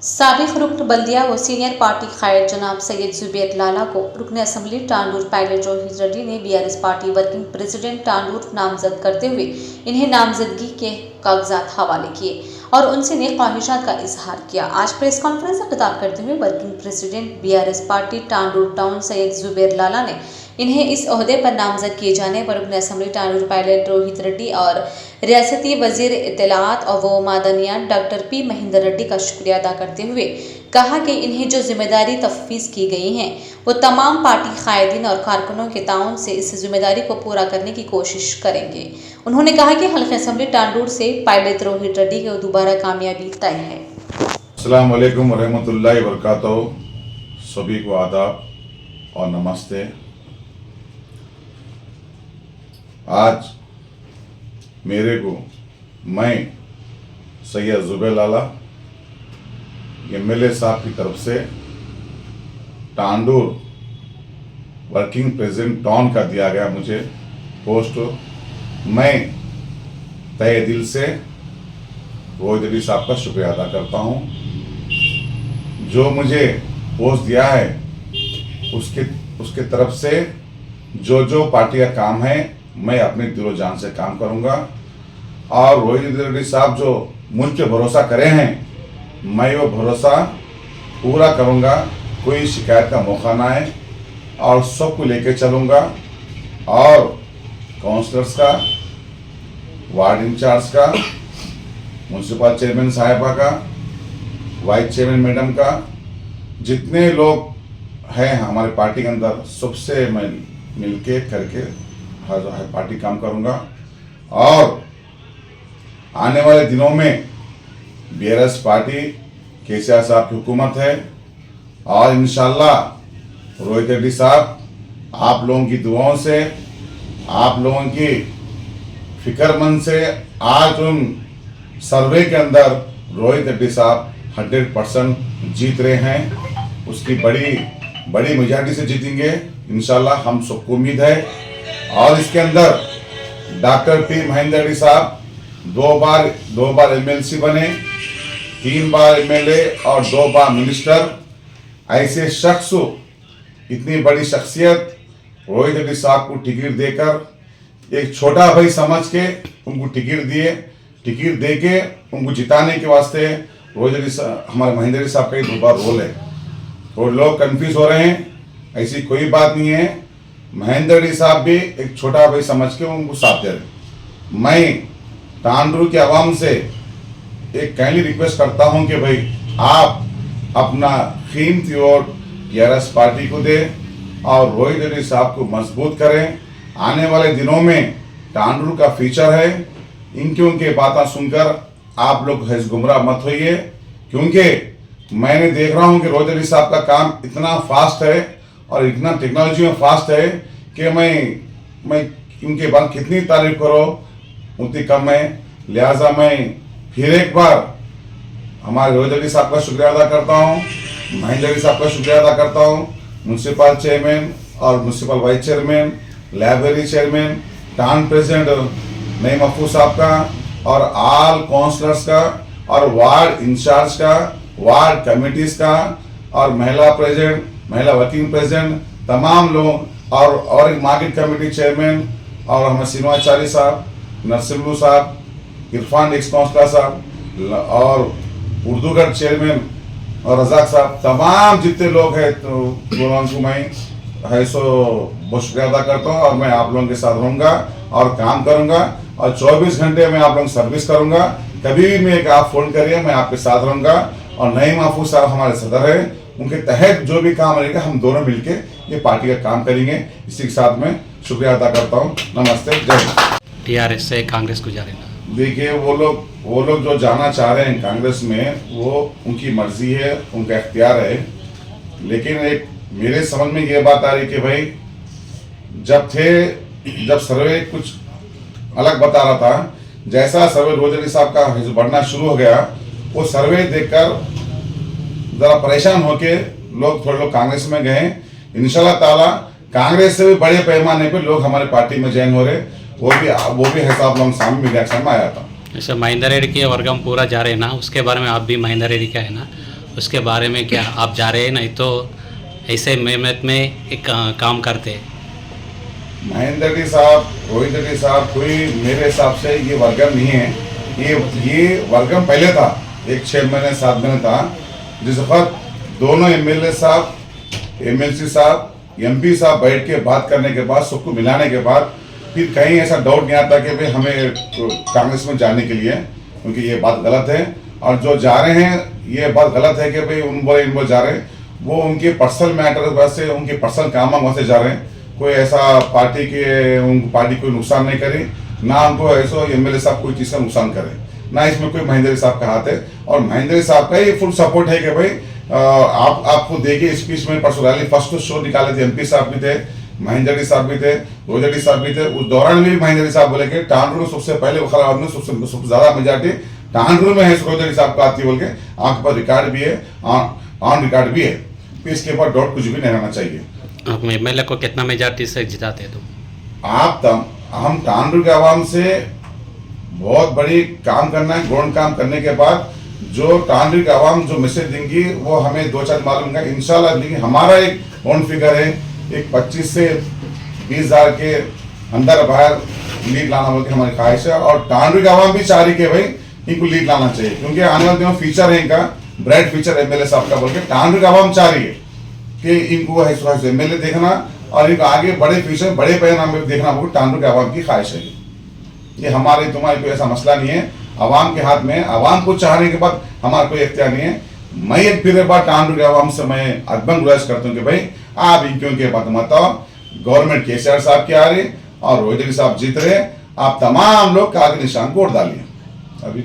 साबिक रुकन बल्दिया व सीनियर पार्टी कायद जनाब सैयद जुबैर लाला को रुकन असम्बली टांडूर पायलट रोहित रेड्डी ने BRS party working president Tandur नामजद करते हुए इन्हें नामजदगी के कागजात हवाले किए और उनसे नेक ख्वाहिशात का इजहार किया। आज प्रेस कॉन्फ्रेंस में खिताब करते हुए working president BRS party Tandur town Syed Zubair Lala ने इन्हें इस ओहदे पर नामजद किए जाने पर रुकन असम्बली टांडूर पायलट रोहित रेड्डी और रियासती वजीर इत्तलाआत और वो मादनियात डॉक्टर पी महेंद्र रेड्डी का शुक्रिया अदा करते हुए कहा कि इन्हें जो जिम्मेदारी तफवीज़ की गई हैं वो तमाम पार्टी कायदीन और कारकुनों के ताउन से इस जिम्मेदारी को पूरा करने की कोशिश करेंगे। उन्होंने कहा कि हल्के असम्बली टांडूर से पायलट रोहित रेड्डी को दोबारा कामयाबी तय है। अस्सलाम वालेकुम रहमतुल्लाहि व बरकातहू। सभी को आदाब और नमस्ते। आज मेरे को मैं सैयद जुबैर लाला एमएलए साहब की तरफ से टांडूर वर्किंग प्रेसिडेंट टाउन का दिया गया मुझे पोस्ट। मैं तहे दिल से रोहित रेड्डी साहब का शुक्रिया अदा करता हूं। जो मुझे पोस्ट दिया है उसके तरफ से जो पार्टी का काम है मैं अपने दिलो जान से काम करूंगा और रोहित रेड्डी साहब जो मुझ पे भरोसा करे हैं मैं वो भरोसा पूरा करूंगा। कोई शिकायत का मौका ना आए और सबको लेके चलूंगा और काउंसलर्स का, वार्ड इंचार्ज का, म्यूनसिपल चेयरमैन साहिबा का, वाइस चेयरमैन मैडम का, जितने लोग हैं हमारे पार्टी के अंदर सबसे मैं मिलके करके हर पार्टी काम करूंगा और आने वाले दिनों में बीआरएस पार्टी केसीआर साहब की हुकूमत है और इंशाल्लाह रोहित रेड्डी साहब आप लोगों की दुआओं से, आप लोगों की फिक्रमंद से आज उन सर्वे के अंदर रोहित रेड्डी साहब 100% जीत रहे हैं। उसकी बड़ी मेजॉरिटी से जीतेंगे इंशाल्लाह, हम सबको उम्मीद है। और इसके अंदर डॉक्टर पी महेंद्र रेड्डी साहब दो बार एमएलसी बने, 3 बार एमएलए और 2 बार मिनिस्टर। ऐसे शख्स, इतनी बड़ी शख्सियत रोहित रेड्डी साहब को टिकट देकर एक छोटा भाई समझ के उनको टिकट दे के उनको जिताने के वास्ते रोहित रेड्डी हमारे महेंद्र रेड्डी साहब का ही 2 बार रोल है। तो लोग कंफ्यूज हो रहे हैं, ऐसी कोई बात नहीं है। महेंद्र रेड्डी साहब भी एक छोटा भाई समझ के उनको साथ दे रहे। मैं टांडूर के आवाम से एक काइंडली रिक्वेस्ट करता हूं कि भाई आप अपना कीमती वोट बीआरएस पार्टी को दें और रोहित रेड्डी साहब को मजबूत करें। आने वाले दिनों में टांडूर का फ्यूचर है। उनके बातें सुनकर आप लोग गुमराह मत होइए, क्योंकि मैंने देख रहा हूं कि रोहित रेड्डी साहब का काम इतना फास्ट है और इतना टेक्नोलॉजी में फास्ट है कि मैं उनके बाद कितनी तारीफ करो उतनी कम है। लिहाजा मैं फिर एक बार हमारे रोहित रेड्डी साहब का शुक्रिया अदा करता हूँ, महेंद्र रेड्डी साहब का शुक्रिया अदा करता हूँ, म्यूनसिपल चेयरमैन और municipal vice chairman, library chairman, town president नई महफूज साहब का और ऑल काउंसलर्स का और वार्ड इंचार्ज का, वार्ड कमिटीज का और महिला प्रेसिडेंट, महिला वर्किंग प्रेसिडेंट, तमाम लोग और एक मार्केट कमेटी चेयरमैन और हमारे श्रीनिवाचार्य साहब, नरसिम्लू साहब, इरफान एक्स काउंसलर साहब और उर्दूगढ़ चेयरमैन और रजाक साहब, तमाम जितने लोग हैं तो उनको मैं बहुत शुक्रिया अदा करता हूँ। और मैं आप लोगों के साथ रहूँगा और काम करूँगा और 24 घंटे में आप लोगों की सर्विस करूँगा। कभी भी मैं आप फोन करिए, मैं आपके साथ रहूँगा। और नई महफूज साहब हमारे सदर है, उनके तहत जो भी काम रहेगा हम दोनों मिलके ये पार्टी का काम करेंगे। इसी के साथ में शुक्रिया अदा करता हूँ। नमस्ते, जय हिंद। टीआरएस से कांग्रेस को जा रहे हैं। देखिए वो लोग जो जाना चाह रहे हैं कांग्रेस में, वो उनकी मर्जी है, उनका इख्तियार है। लेकिन एक मेरे समझ में ये बात आ रही कि भाई जब सर्वे कुछ अलग बता रहा था, जैसा सर्वे रोहित रेड्डी साहब का बढ़ना शुरू हो गया, वो सर्वे देखकर जरा परेशान होके थोड़े लोग कांग्रेस में गए। इंशाल्लाह ताला कांग्रेस से भी बड़े पैमाने पे लोग हमारे पार्टी में ज्वाइन हो रहे। वो भी हिसाब लोग सामने मीडिया के सामने आया था। जैसे महेंद्र रेड्डी के वर्गम पूरा जा रहे हैं ना, उसके बारे में आप भी महेंद्र रेड्डी का है ना, उसके बारे में क्या आप जा रहे हैं, नहीं तो ऐसे मेहनत में एक काम करते? महेंद्र रेड्डी साहब, रोहित रेड्डी साहब कोई मेरे हिसाब से ये वर्गम नहीं है। ये वर्गम पहले था, एक 6 महीने 7 महीने था, जिस वक्त दोनों एमएलए साहब, एमएलसी साहब, एमपी साहब बैठ के बात करने के बाद, सबको मिलाने के बाद फिर कहीं ऐसा डाउट नहीं आता कि भाई हमें कांग्रेस में जाने के लिए, क्योंकि ये बात गलत है। और जो जा रहे हैं ये बात गलत है कि भाई इन जा रहे हैं, वो उनके पर्सनल मैटर वैसे, उनके पर्सनल काम वैसे जा रहे हैं। कोई ऐसा पार्टी कोई नुकसान नहीं करे, ना उनको ऐसा एमएलए साहब कोई चीज़ का नुकसान करे, ना इसमें कोई महेंद्र साहब का हाथ है। और महेंद्र साहब का ही फुल सपोर्ट है कि भाई आपको देखिए स्पीच में परसों रैली फर्स्ट शो निकाले थे, एमपी साहब भी थे, महेंद्र रेड्डी साहब भी थे, रोहित रेड्डी साहब भी थे। उस दौरान भी महेंद्र रेड्डी साहब बोले कि टांडू में सबसे पहले खराब में सबसे ज्यादा मेजॉरिटी टांडू में है, रोहित रेड्डी साहब का आती बोल के आपके पास रिकॉर्ड भी है, ऑन रिकॉर्ड भी है। फिर इसके बाद डाउट कुछ भी नहीं रहना चाहिए। एमएलए को कितना मेजॉरिटी से जिताते तुम? हम टांडू के आवाम से बहुत बड़ी काम करना है। गौण काम करने के बाद जो टांडू के आवाम जो मैसेज देंगी वो हमें 2-4 मालूम है इंशाल्लाह। लेकिन हमारा एक गौण फिगर है, एक 25 से 20 हज़ार के अंदर बाहर लीड लाना बोल के हमारी ख्वाहिश है। और टांडू के आवाम भी चाह रही कि भाई इनको लीड लाना चाहिए, क्योंकि आने वाले दिनों फ्यूचर है इनका, ब्राइट फ्यूचर एमएलए साहब का बोल के टांडू के आवाम चाह रही है कि इनको एमएलए देखना और इनको आगे बड़े फ्यूचर, बड़े पैमाने में देखना बोल टांडू के आवाम की ख्वाहिश है। ये हमारे तुम्हारे कोई ऐसा मसला नहीं है, आवाम के हाथ में। आवाम को चाहने के बाद हमारा कोई इख्तियार नहीं है। मैं एक फिर बार टांडू के आवाम से मैं अदबन गुजारिश करता हूँ कि भाई आप इनक्यों के बात मत आओ, गवर्नमेंट केसीआर साहब की आ रही और रोहित रेड्डी साहब जीत रहे, आप तमाम लोग कागज निशान को वोट डालिए। अभी